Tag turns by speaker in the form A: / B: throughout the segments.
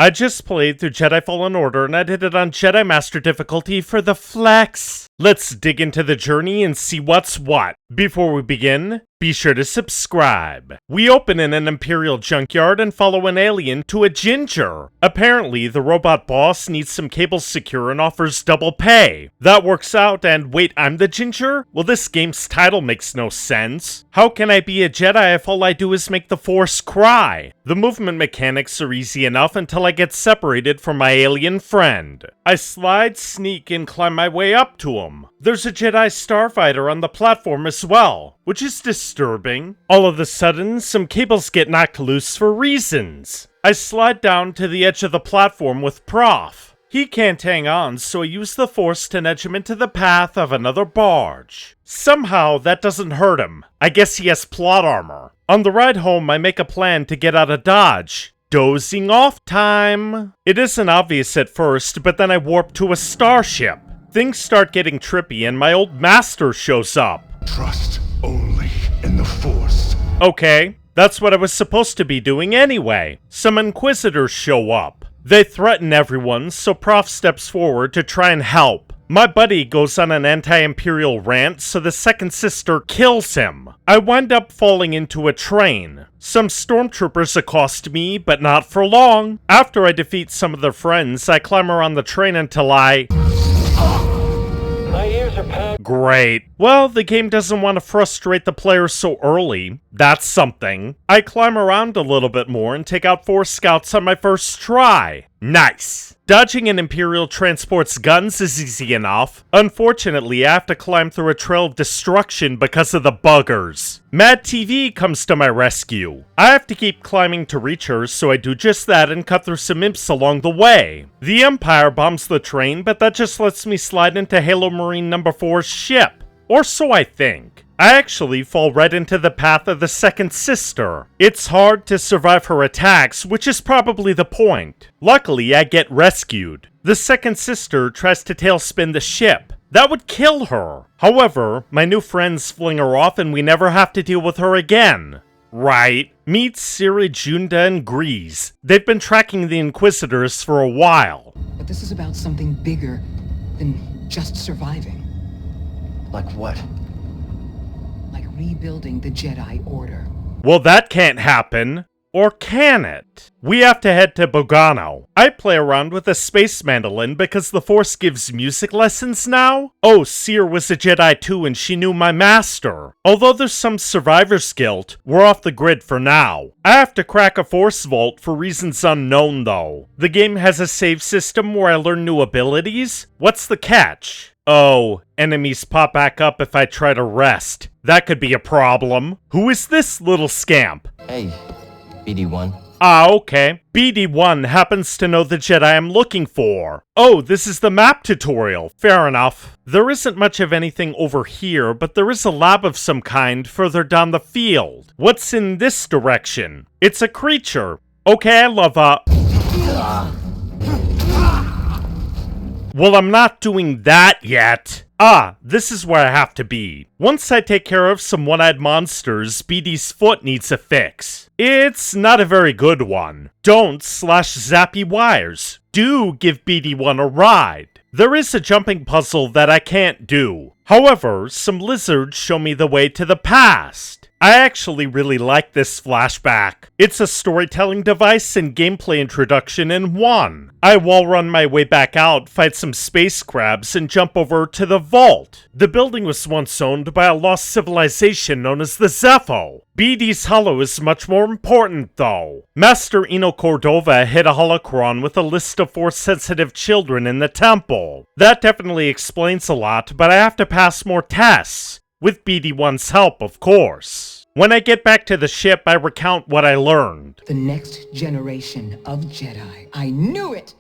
A: I just played through Jedi Fallen Order and I did it on Jedi Master difficulty for the flex. Let's dig into the journey and see what's what. Before we begin, be sure to subscribe. We open in an Imperial junkyard and follow an alien to a ginger. Apparently, the robot boss needs some cables secure and offers double pay. That works out and wait, I'm the ginger? Well, this game's title makes no sense. How can I be a Jedi if all I do is make the Force cry? The movement mechanics are easy enough until I get separated from my alien friend. I slide, sneak, and climb my way up to him. There's a Jedi starfighter on the platform as well, which is disturbing. All of a sudden, some cables get knocked loose for reasons. I slide down to the edge of the platform with Prof. He can't hang on, so I use the Force to nudge him into the path of another barge. Somehow, that doesn't hurt him. I guess he has plot armor. On the ride home, I make a plan to get out of Dodge. Dozing off time. It isn't obvious at first, but then I warp to a starship. Things start getting trippy and my old master shows up.
B: Trust only in the Force.
A: Okay, that's what I was supposed to be doing anyway. Some Inquisitors show up. They threaten everyone, so Prof steps forward to try and help. My buddy goes on an anti-Imperial rant, so the second sister kills him. I wind up falling into a train. Some stormtroopers accost me, but not for long. After I defeat some of their friends, I climb around the train until Great. Well, the game doesn't want to frustrate the player so early. That's something. I climb around a little bit more and take out 4 scouts on my first try. Nice. Dodging an Imperial transport's guns is easy enough. Unfortunately, I have to climb through a trail of destruction because of the buggers. Mad TV comes to my rescue. I have to keep climbing to reach her, so I do just that and cut through some imps along the way. The Empire bombs the train, but that just lets me slide into Halo Marine No. 4's ship. Or so I think. I actually fall right into the path of the second sister. It's hard to survive her attacks, which is probably the point. Luckily, I get rescued. The second sister tries to tailspin the ship. That would kill her. However, my new friends fling her off and we never have to deal with her again. Right. Meet Siri, Junda, and Grease. They've been tracking the Inquisitors for a while.
C: But this is about something bigger than just surviving.
D: Like what?
C: Like rebuilding the Jedi Order.
A: Well, that can't happen. Or can it? We have to head to Bogano. I play around with a space mandolin because the Force gives music lessons now? Oh, Seer was a Jedi too and she knew my master. Although there's some survivor's guilt, we're off the grid for now. I have to crack a Force vault for reasons unknown though. The game has a save system where I learn new abilities? What's the catch? Oh, enemies pop back up if I try to rest. That could be a problem. Who is this little scamp?
D: Hey, BD1.
A: Ah, okay. BD1 happens to know the Jedi I'm looking for. Oh, this is the map tutorial. Fair enough. There isn't much of anything over here, but there is a lab of some kind further down the field. What's in this direction? It's a creature. Okay, I love Well, I'm not doing that yet. Ah, this is where I have to be. Once I take care of some one-eyed monsters, BD's foot needs a fix. It's not a very good one. Don't slash zappy wires. Do give BD1 a ride. There is a jumping puzzle that I can't do. However, some lizards show me the way to the past. I actually really like this flashback. It's a storytelling device and gameplay introduction in one. I wall run my way back out, fight some space crabs, and jump over to the vault. The building was once owned by a lost civilization known as the Zepho. BD's Hollow is much more important though. Master Eno Cordova hid a holocron with a list of Force-sensitive children in the temple. That definitely explains a lot, but I have to pass more tests. With BD1's help, of course. When I get back to the ship, I recount what I learned.
C: The next generation of Jedi. I knew it!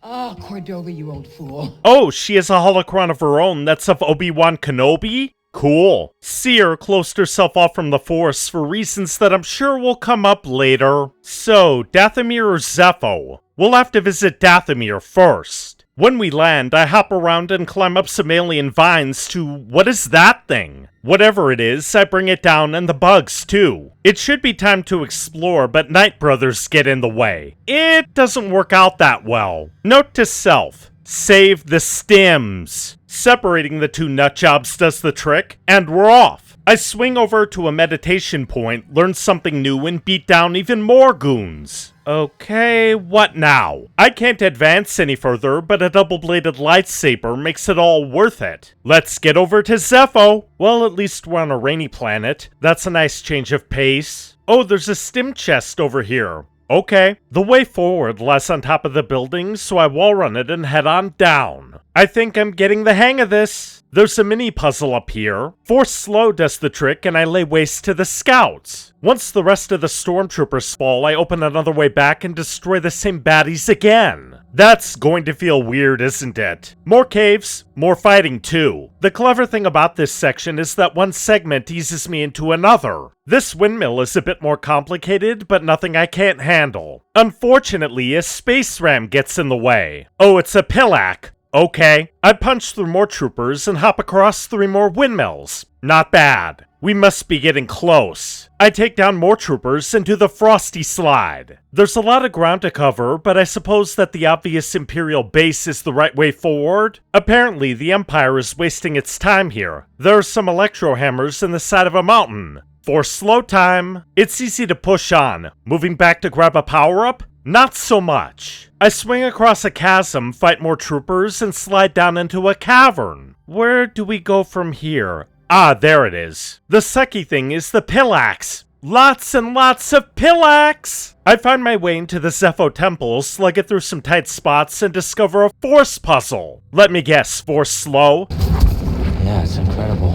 C: Ah, Cordova, you old fool.
A: Oh, she has a holocron of her own that's of Obi-Wan Kenobi? Cool. Seer closed herself off from the Force for reasons that I'm sure will come up later. So, Dathomir or Zepho? We'll have to visit Dathomir first. When we land, I hop around and climb up some alien vines to what is that thing? Whatever it is, I bring it down and the bugs too. It should be time to explore, but Night Brothers get in the way. It doesn't work out that well. Note to self, save the stims. Separating the two nutjobs does the trick, and we're off. I swing over to a meditation point, learn something new, and beat down even more goons. Okay, what now? I can't advance any further, but a double-bladed lightsaber makes it all worth it. Let's get over to Zepho. Well, at least we're on a rainy planet. That's a nice change of pace. Oh, there's a stim chest over here. Okay, the way forward lies on top of the building, so I wall run it and head on down. I think I'm getting the hang of this. There's a mini puzzle up here. Force slow does the trick and I lay waste to the scouts. Once the rest of the stormtroopers fall, I open another way back and destroy the same baddies again. That's going to feel weird, isn't it? More caves, more fighting too. The clever thing about this section is that one segment eases me into another. This windmill is a bit more complicated, but nothing I can't handle. Unfortunately, a space ram gets in the way. Oh, it's a Pillac. Okay, I punch through more troopers and hop across 3 more windmills. Not bad. We must be getting close. I take down more troopers and do the frosty slide. There's a lot of ground to cover, but I suppose that the obvious Imperial base is the right way forward. Apparently, the Empire is wasting its time here. There are some electro hammers in the side of a mountain. For slow time, it's easy to push on. Moving back to grab a power-up? Not so much. I swing across a chasm, fight more troopers, and slide down into a cavern. Where do we go from here? Ah, there it is. The sucky thing is the Pillacs. Lots and lots of Pillacs! I find my way into the Zepho Temple, slug it through some tight spots, and discover a force puzzle. Let me guess, force slow?
D: Yeah, it's incredible.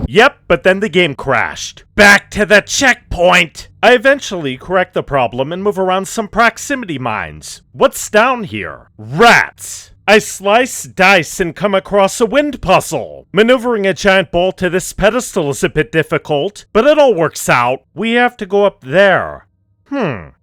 A: Yep, but then the game crashed. Back to the checkpoint! I eventually correct the problem and move around some proximity mines. What's down here? Rats! I slice, dice, and come across a wind puzzle. Maneuvering a giant ball to this pedestal is a bit difficult, but it all works out. We have to go up there.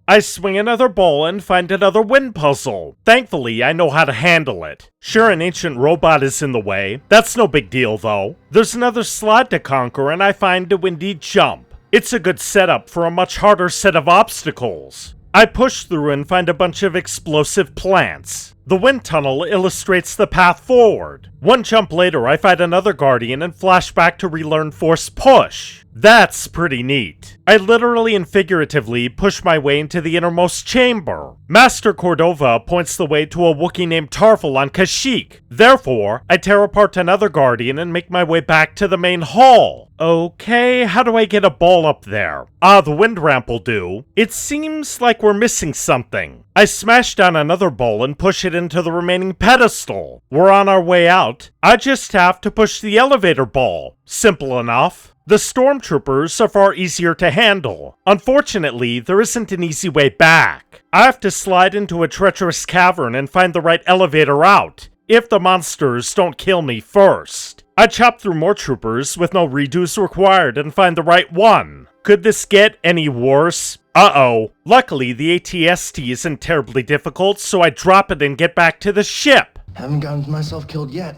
A: I swing another ball and find another wind puzzle. Thankfully, I know how to handle it. Sure, an ancient robot is in the way. That's no big deal, though. There's another slot to conquer, and I find a windy jump. It's a good setup for a much harder set of obstacles. I push through and find a bunch of explosive plants. The wind tunnel illustrates the path forward. One jump later, I find another Guardian and flash back to relearn Force Push. That's pretty neat. I literally and figuratively push my way into the innermost chamber. Master Cordova points the way to a Wookiee named Tarful on Kashyyyk. Therefore, I tear apart another Guardian and make my way back to the main hall. Okay, how do I get a ball up there? Ah, the wind ramp will do. It seems like we're missing something. I smash down another ball and push it into the remaining pedestal. We're on our way out. I just have to push the elevator ball. Simple enough. The stormtroopers are far easier to handle. Unfortunately, there isn't an easy way back. I have to slide into a treacherous cavern and find the right elevator out, if the monsters don't kill me first. I chop through more troopers with no redos required and find the right one. Could this get any worse? Uh-oh. Luckily, the ATST isn't terribly difficult, so I drop it and get back to the ship.
D: Haven't gotten myself killed yet.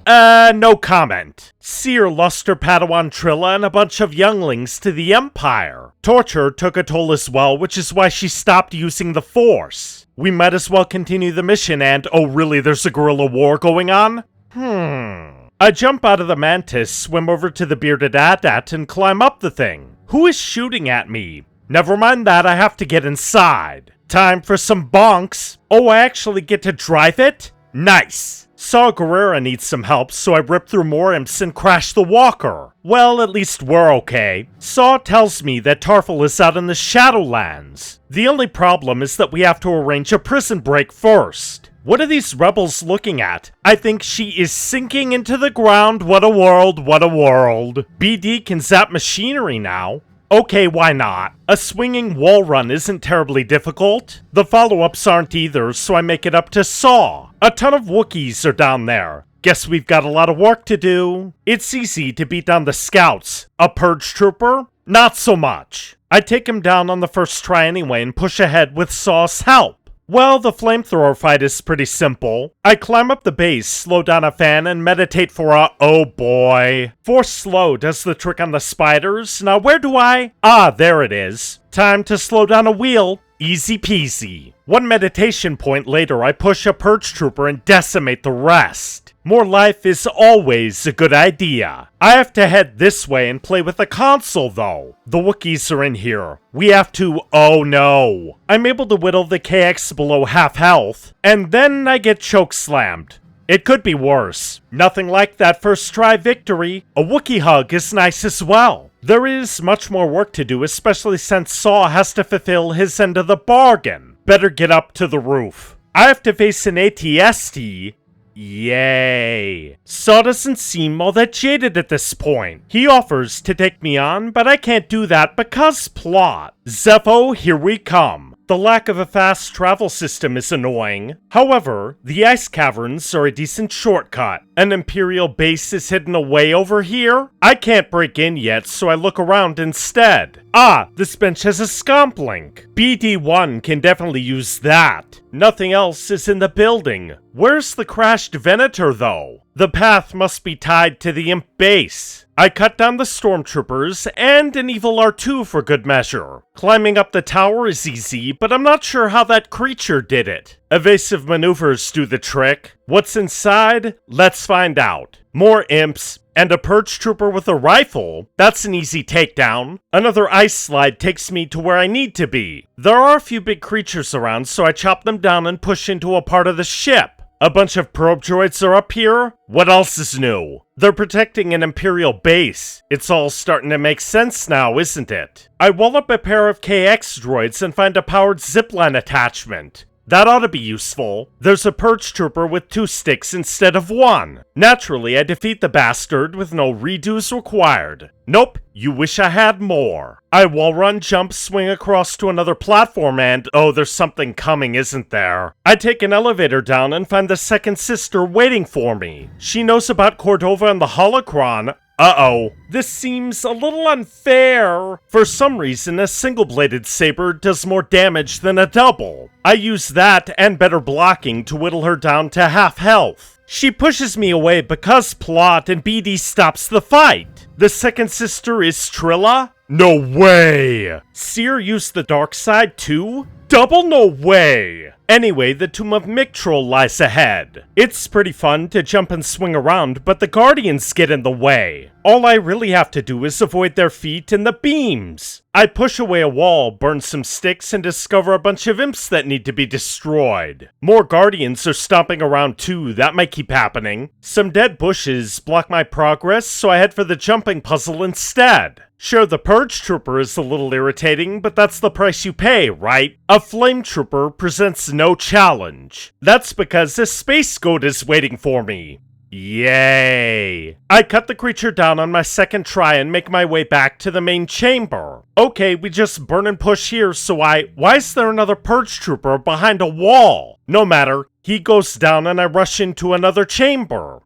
A: No comment. Seer Luster Padawan Trilla and a bunch of younglings to the Empire. Torture took a toll as well, which is why she stopped using the Force. We might as well continue the mission and, oh really, there's a guerrilla war going on? I jump out of the Mantis, swim over to the bearded AT-AT, and climb up the thing. Who is shooting at me? Never mind that, I have to get inside. Time for some bonks. Oh, I actually get to drive it? Nice. Saw Gerrera needs some help, so I rip through more imps and crash the walker. Well, at least we're okay. Saw tells me that Tarful is out in the Shadowlands. The only problem is that we have to arrange a prison break first. What are these rebels looking at? I think she is sinking into the ground. What a world, what a world. BD can zap machinery now. Okay, why not? A swinging wall run isn't terribly difficult. The follow-ups aren't either, so I make it up to Saw. A ton of Wookiees are down there. Guess we've got a lot of work to do. It's easy to beat down the scouts. A purge trooper? Not so much. I take him down on the first try anyway and push ahead with Saw's help. Well, the flamethrower fight is pretty simple. I climb up the base, slow down a fan, and meditate for a oh boy. Force slow does the trick on the spiders. Now where do I? Ah, there it is. Time to slow down a wheel. Easy peasy. One meditation point later, I push a purge trooper and decimate the rest. More life is always a good idea. I have to head this way and play with the console though. The Wookiees are in here. We have to, oh no. I'm able to whittle the KX below half health, and then I get chokeslammed. It could be worse. Nothing like that first try victory. A Wookiee hug is nice as well. There is much more work to do, especially since Saw has to fulfill his end of the bargain. Better get up to the roof. I have to face an ATST. Yay. Saw doesn't seem all that jaded at this point. He offers to take me on, but I can't do that because plot. Zepho, here we come. The lack of a fast travel system is annoying. However, the ice caverns are a decent shortcut. An Imperial base is hidden away over here. I can't break in yet, so I look around instead. Ah, this bench has a scomp link. BD1 can definitely use that. Nothing else is in the building. Where's the crashed Venator though? The path must be tied to the Imp base. I cut down the stormtroopers and an evil R2 for good measure. Climbing up the tower is easy, but I'm not sure how that creature did it. Evasive maneuvers do the trick. What's inside? Let's find out. More imps, and a purge trooper with a rifle. That's an easy takedown. Another ice slide takes me to where I need to be. There are a few big creatures around, so I chop them down and push into a part of the ship. A bunch of probe droids are up here? What else is new? They're protecting an Imperial base. It's all starting to make sense now, isn't it? I wall up a pair of KX droids and find a powered zipline attachment. That ought to be useful. There's a purge trooper with 2 sticks instead of 1. Naturally, I defeat the bastard with no redos required. Nope, you wish I had more. I wall run, jump, swing across to another platform and, oh, there's something coming, isn't there? I take an elevator down and find the second sister waiting for me. She knows about Cordova and the holocron. Uh-oh. This seems a little unfair. For some reason, a single-bladed saber does more damage than a double. I use that and better blocking to whittle her down to half health. She pushes me away because plot and BD stops the fight. The second sister is Trilla? No way! Seer used the dark side too? Double no way! Anyway, the Tomb of Mictrol lies ahead. It's pretty fun to jump and swing around, but the Guardians get in the way. All I really have to do is avoid their feet and the beams. I push away a wall, burn some sticks, and discover a bunch of imps that need to be destroyed. More Guardians are stomping around too, that might keep happening. Some dead bushes block my progress, so I head for the jumping puzzle instead. Sure, the Purge Trooper is a little irritating, but that's the price you pay, right? A Flame Trooper presents no challenge. That's because a Space Goat is waiting for me. Yay! I cut the creature down on my second try and make my way back to the main chamber. Okay, we just burn and push here, so why is there another Purge Trooper behind a wall? No matter, he goes down and I rush into another chamber.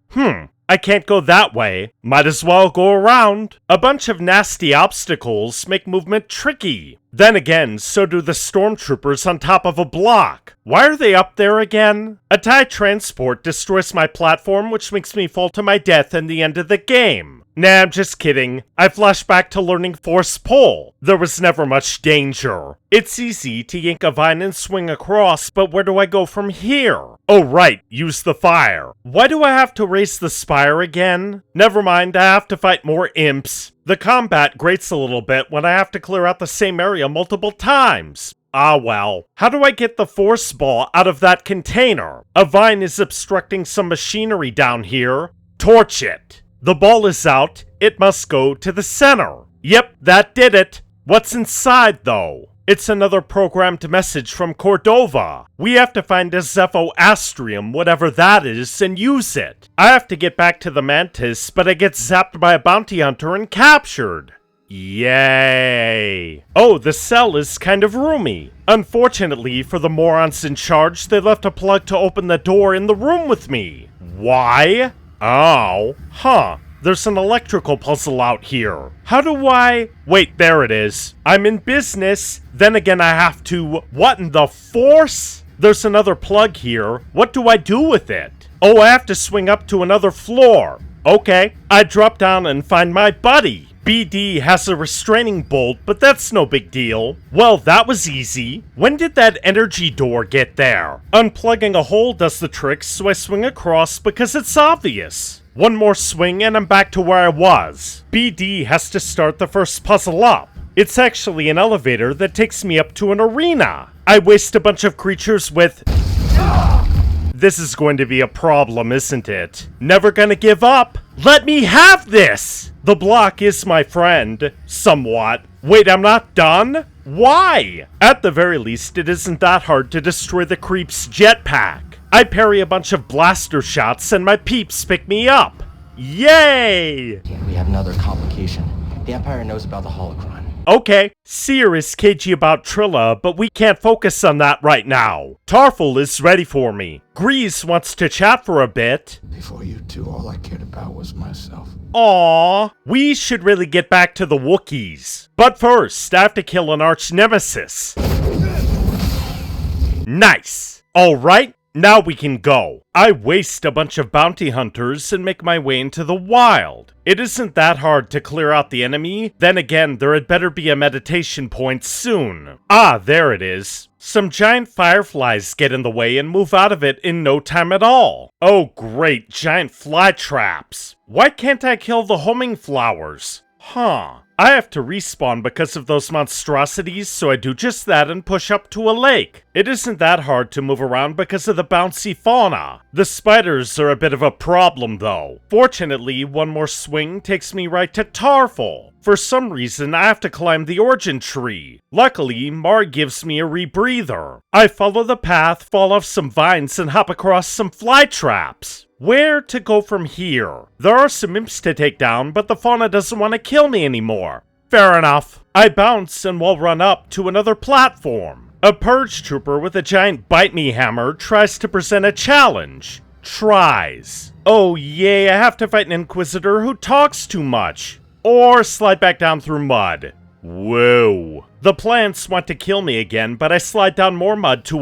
A: I can't go that way. Might as well go around. A bunch of nasty obstacles make movement tricky. Then again, so do the stormtroopers on top of a block. Why are they up there again? A TIE transport destroys my platform, which makes me fall to my death in the end of the game. Nah, I'm just kidding. I flash back to learning Force Pull. There was never much danger. It's easy to yank a vine and swing across, but where do I go from here? Oh right, use the fire. Why do I have to raise the spire again? Never mind, I have to fight more imps. The combat grates a little bit when I have to clear out the same area multiple times. Ah well. How do I get the force ball out of that container? A vine is obstructing some machinery down here. Torch it. The ball is out. It must go to the center. Yep, that did it. What's inside though? It's another programmed message from Cordova. We have to find a Zepho Astrium, whatever that is, and use it. I have to get back to the Mantis, but I get zapped by a bounty hunter and captured. Yay! Oh, the cell is kind of roomy. Unfortunately for the morons in charge, they left a plug to open the door in the room with me. Why? Oh, huh. There's an electrical puzzle out here. How do I... Wait, there it is. I'm in business. Then again, I have to... What in the force? There's another plug here. What do I do with it? Oh, I have to swing up to another floor. Okay, I drop down and find my buddy. BD has a restraining bolt, but that's no big deal. Well, that was easy. When did that energy door get there? Unplugging a hole does the trick, so I swing across because it's obvious. One more swing and I'm back to where I was. BD has to start the first puzzle up. It's actually an elevator that takes me up to an arena. I waste a bunch of creatures with... This is going to be a problem, isn't it? Never gonna give up. Let me have this! The block is my friend. Somewhat. Wait, I'm not done? Why? At the very least, it isn't that hard to destroy the creep's jetpack. I parry a bunch of blaster shots and my peeps pick me up. Yay!
D: Yeah, we have another complication. The Empire knows about the holocron.
A: Okay, Seer is cagey about Trilla, but we can't focus on that right now. Tarful is ready for me. Grease wants to chat for a bit.
B: Before you two, all I cared about was myself.
A: Aww, we should really get back to the Wookiees. But first, I have to kill an arch nemesis. Nice. Alright, now we can go. I waste a bunch of bounty hunters and make my way into the wild. It isn't that hard to clear out the enemy. Then again, there had better be a meditation point soon. Ah, there it is. Some giant fireflies get in the way and move out of it in no time at all. Oh great, giant fly traps. Why can't I kill the homing flowers? Huh. I have to respawn because of those monstrosities, so I do just that and push up to a lake. It isn't that hard to move around because of the bouncy fauna. The spiders are a bit of a problem though. Fortunately, one more swing takes me right to Tarful. For some reason, I have to climb the origin tree. Luckily, Mar gives me a rebreather. I follow the path, fall off some vines, and hop across some fly traps. Where to go from here? There are some imps to take down, but the fauna doesn't want to kill me anymore. Fair enough. I bounce and will run up to another platform. A purge trooper with a giant bite me hammer tries to present a challenge. Tries. Oh yay, I have to fight an inquisitor who talks too much. Or slide back down through mud. Whoa. The plants want to kill me again, but I slide down more mud to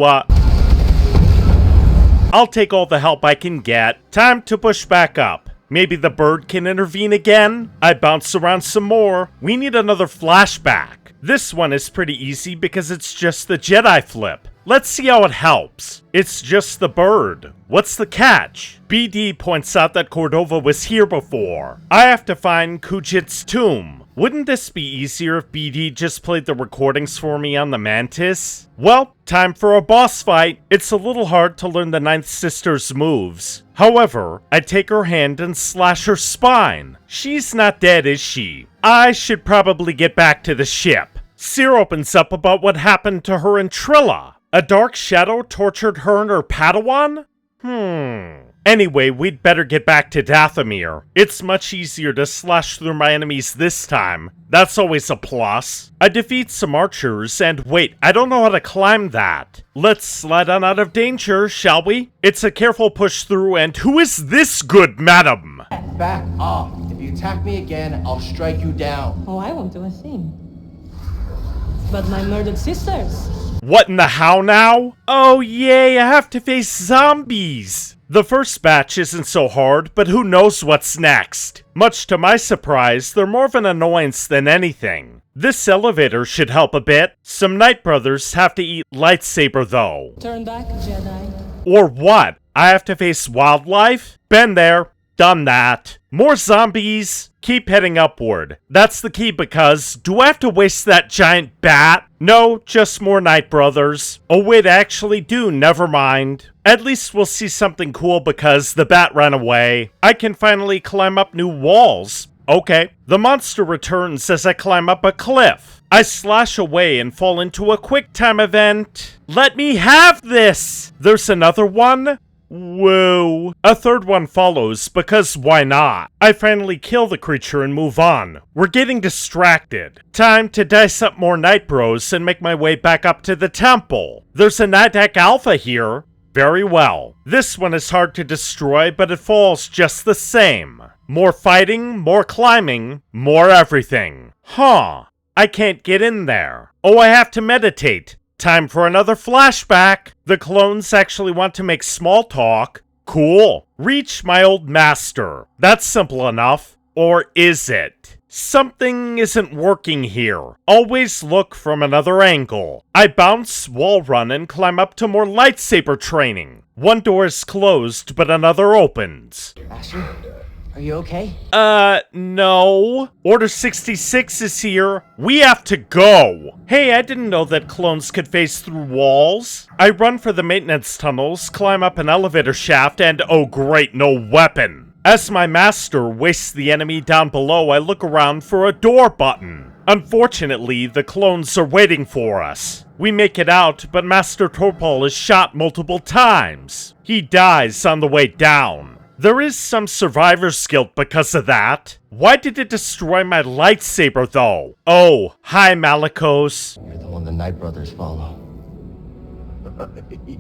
A: I'll take all the help I can get. Time to push back up. Maybe the bird can intervene again? I bounce around some more. We need another flashback. This one is pretty easy because it's just the Jedi flip. Let's see how it helps. It's just the bird. What's the catch? BD points out that Cordova was here before. I have to find Kujit's tomb. Wouldn't this be easier if BD just played the recordings for me on the Mantis? Well, time for a boss fight. It's a little hard to learn the Ninth Sister's moves. However, I take her hand and slash her spine. She's not dead, is she? I should probably get back to the ship. Seer opens up about what happened to her and Trilla. A dark shadow tortured her and her Padawan? Anyway, we'd better get back to Dathomir. It's much easier to slash through my enemies this time. That's always a plus. I defeat some archers, and wait, I don't know how to climb that. Let's slide on out of danger, shall we? It's a careful push through, and who is this good madam?
D: Back off. If you attack me again, I'll strike you down.
E: Oh, I won't do a thing. But my murdered sisters.
A: What in the how now? Oh yay, I have to face zombies! The first batch isn't so hard, but who knows what's next? Much to my surprise, they're more of an annoyance than anything. This elevator should help a bit. Some Night Brothers have to eat lightsaber though.
E: Turn back, Jedi.
A: Or what? I have to face wildlife? Been there. Done that. More zombies. Keep heading upward. That's the key because, do I have to waste that giant bat? No, just more Night Brothers. Oh wait, I actually do, never mind. At least we'll see something cool because the bat ran away. I can finally climb up new walls. Okay, the monster returns as I climb up a cliff. I slash away and fall into a quick time event. Let me have this! There's another one? Whoa. A third one follows, because why not? I finally kill the creature and move on. We're getting distracted. Time to dice up more Night Bros and make my way back up to the temple. There's a Nightek Alpha here. Very well. This one is hard to destroy, but it falls just the same. More fighting, more climbing, more everything. Huh. I can't get in there. Oh, I have to meditate. Time for another flashback. The clones actually want to make small talk. Cool. Reach my old master. That's simple enough. Or is it? Something isn't working here. Always look from another angle. I bounce, wall run, and climb up to more lightsaber training. One door is closed, but another opens.
D: Master, are you okay?
A: No. Order 66 is here. We have to go. Hey, I didn't know that clones could phase through walls. I run for the maintenance tunnels, climb up an elevator shaft, and oh great, no weapon. As my master wastes the enemy down below, I look around for a door button. Unfortunately, the clones are waiting for us. We make it out, but Master Torpal is shot multiple times. He dies on the way down. There is some survivor's guilt because of that. Why did it destroy my lightsaber though? Oh, hi Malicos.
D: You're the one the Knight brothers follow.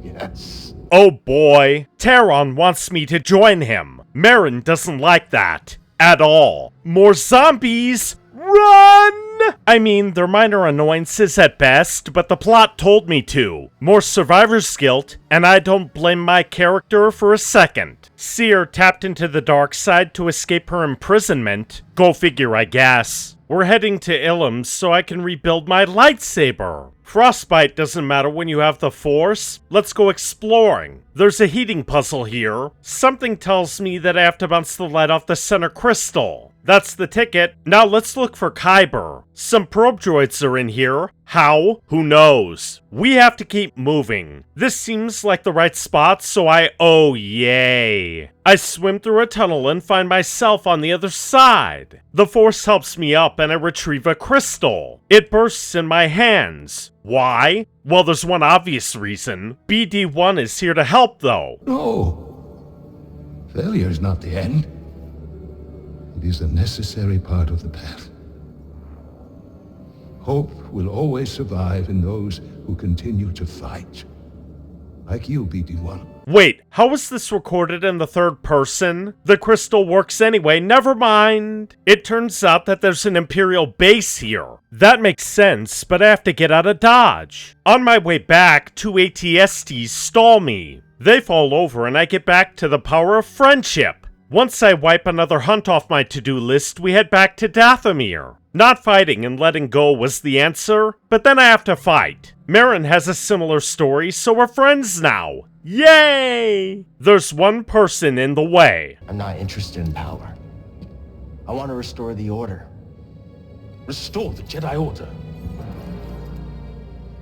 B: Yes.
A: Oh boy, Taron wants me to join him. Marin doesn't like that. At all. More zombies! Run! I mean, they're minor annoyances at best, but the plot told me to. More survivor's guilt, and I don't blame my character for a second. Seer tapped into the dark side to escape her imprisonment. Go figure, I guess. We're heading to Ilum so I can rebuild my lightsaber. Frostbite doesn't matter when you have the Force. Let's go exploring. There's a heating puzzle here. Something tells me that I have to bounce the light off the center crystal. That's the ticket. Now let's look for Kyber. Some probe droids are in here. How? Who knows? We have to keep moving. This seems like the right spot, so oh yay. I swim through a tunnel and find myself on the other side. The Force helps me up and I retrieve a crystal. It bursts in my hands. Why? Well, there's one obvious reason. BD-1 is here to help though.
B: No. Failure is not the end. It is a necessary part of the path. Hope will always survive in those who continue to fight. Like you, BD-1.
A: Wait, how was this recorded in the third person? The crystal works anyway, never mind. It turns out that there's an Imperial base here. That makes sense, but I have to get out of Dodge. On my way back, two ATSTs stall me. They fall over and I get back to the power of friendship. Once I wipe another hunt off my to-do list, we head back to Dathomir. Not fighting and letting go was the answer, but then I have to fight. Marin has a similar story, so we're friends now. Yay! There's one person in the way.
D: I'm not interested in power. I want to restore the Order.
B: Restore the Jedi Order.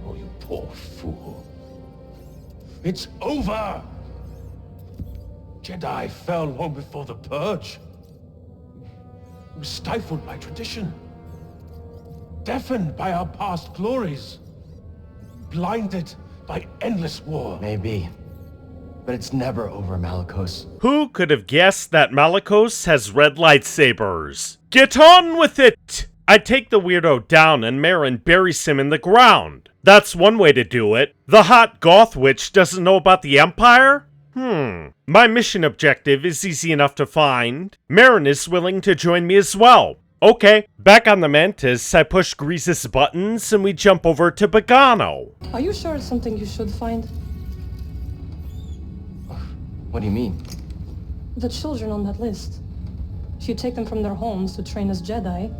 B: Oh, you poor fool. It's over! Jedi fell long before the Purge. We were stifled by tradition. Deafened by our past glories. Blinded by endless war.
D: Maybe. But it's never over, Malicos.
A: Who could have guessed that Malicos has red lightsabers? Get on with it! I take the weirdo down and Marin buries him in the ground. That's one way to do it. The hot goth witch doesn't know about the Empire? My mission objective is easy enough to find. Marin is willing to join me as well. Okay, back on the Mantis, I push Grease's buttons and we jump over to Bogano.
E: Are you sure it's something you should find?
D: What do you mean?
E: The children on that list. If you take them from their homes to train as Jedi,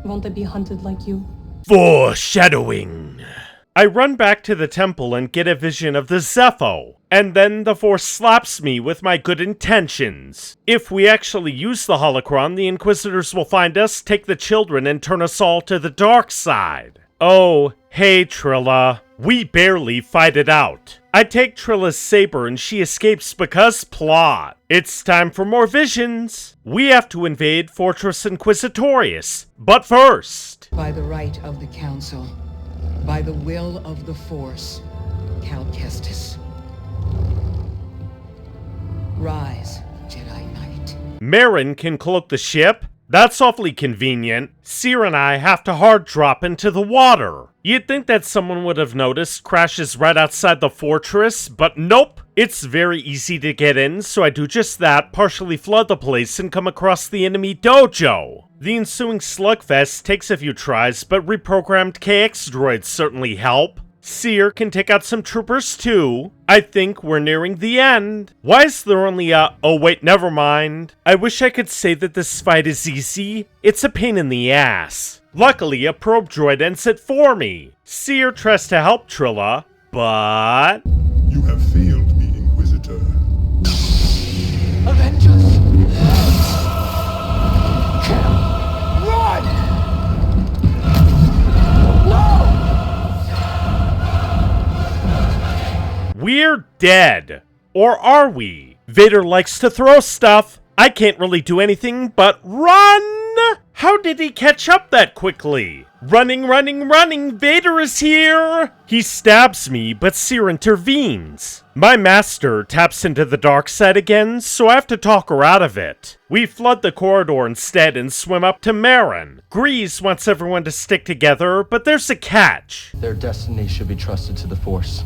E: won't they be hunted like you?
A: Foreshadowing. I run back to the temple and get a vision of the Zepho, and then the Force slaps me with my good intentions. If we actually use the holocron, the Inquisitors will find us, take the children, and turn us all to the dark side. Oh, hey Trilla. We barely fight it out. I take Trilla's saber and she escapes because plot. It's time for more visions. We have to invade Fortress Inquisitorius. But first...
C: By the right of the Council, by the will of the Force, Cal Kestis. Rise, Jedi Knight.
A: Marin can cloak the ship? That's awfully convenient. Seer and I have to hard drop into the water. You'd think that someone would have noticed crashes right outside the fortress, but nope. It's very easy to get in, so I do just that, partially flood the place, and come across the enemy dojo. The ensuing slugfest takes a few tries, but reprogrammed KX droids certainly help. Seer can take out some troopers too. I think we're nearing the end. Why is there only oh wait, never mind. I wish I could say that this fight is easy. It's a pain in the ass. Luckily, a probe droid ends it for me. Seer tries to help Trilla, but...
F: You have failed me, Inquisitor.
B: Avengers! Kill! Run! No!
A: We're dead. Or are we? Vader likes to throw stuff. I can't really do anything but run! How did he catch up that quickly? Running, running, running! Vader is here! He stabs me, but Seer intervenes. My master taps into the dark side again, so I have to talk her out of it. We flood the corridor instead and swim up to Marin. Grease wants everyone to stick together, but there's a catch.
D: Their destiny should be trusted to the Force.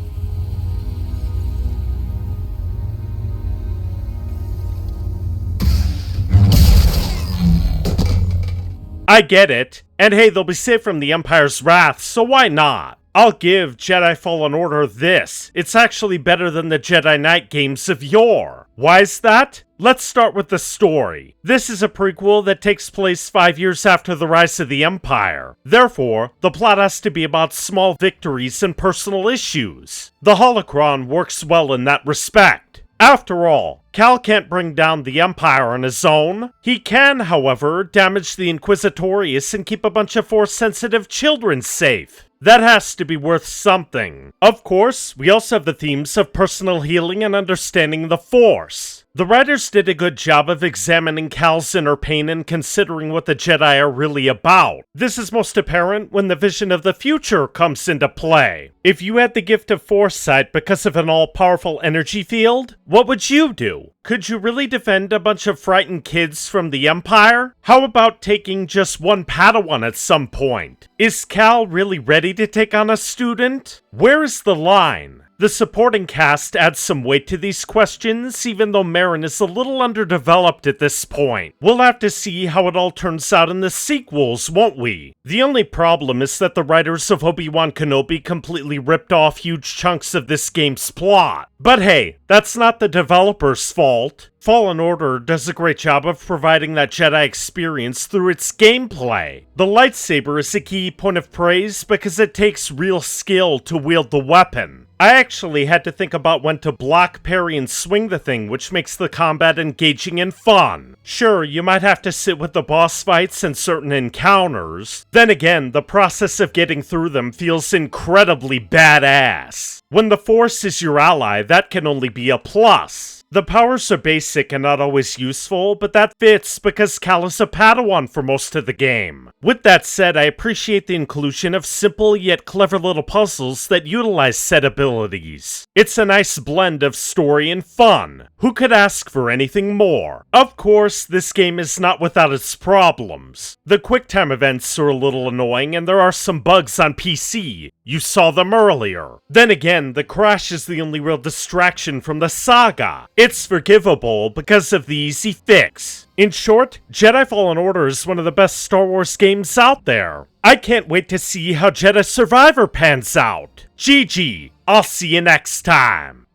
A: I get it, and hey, they'll be safe from the Empire's wrath, so why not? I'll give Jedi Fallen Order this. It's actually better than the Jedi Knight games of yore. Why is that? Let's start with the story. This is a prequel that takes place 5 years after the rise of the Empire. Therefore, the plot has to be about small victories and personal issues. The holocron works well in that respect. After all, Cal can't bring down the Empire on his own. He can, however, damage the Inquisitorius and keep a bunch of Force-sensitive children safe. That has to be worth something. Of course, we also have the themes of personal healing and understanding the Force. The writers did a good job of examining Cal's inner pain and considering what the Jedi are really about. This is most apparent when the vision of the future comes into play. If you had the gift of foresight because of an all-powerful energy field, what would you do? Could you really defend a bunch of frightened kids from the Empire? How about taking just one Padawan at some point? Is Cal really ready to take on a student? Where is the line? The supporting cast adds some weight to these questions, even though Marin is a little underdeveloped at this point. We'll have to see how it all turns out in the sequels, won't we? The only problem is that the writers of Obi-Wan Kenobi completely ripped off huge chunks of this game's plot. But hey, that's not the developers' fault. Fallen Order does a great job of providing that Jedi experience through its gameplay. The lightsaber is a key point of praise because it takes real skill to wield the weapon. I actually had to think about when to block, parry, and swing the thing, which makes the combat engaging and fun. Sure, you might have to sit with the boss fights and certain encounters. Then again, the process of getting through them feels incredibly badass. When the Force is your ally, that can only be a plus. The powers are basic and not always useful, but that fits because Cal is a Padawan for most of the game. With that said, I appreciate the inclusion of simple yet clever little puzzles that utilize said abilities. It's a nice blend of story and fun. Who could ask for anything more? Of course, this game is not without its problems. The QuickTime events are a little annoying and there are some bugs on PC. You saw them earlier. Then again, the crash is the only real distraction from the saga. It's forgivable because of the easy fix. In short, Jedi Fallen Order is one of the best Star Wars games out there. I can't wait to see how Jedi Survivor pans out. GG, I'll see you next time.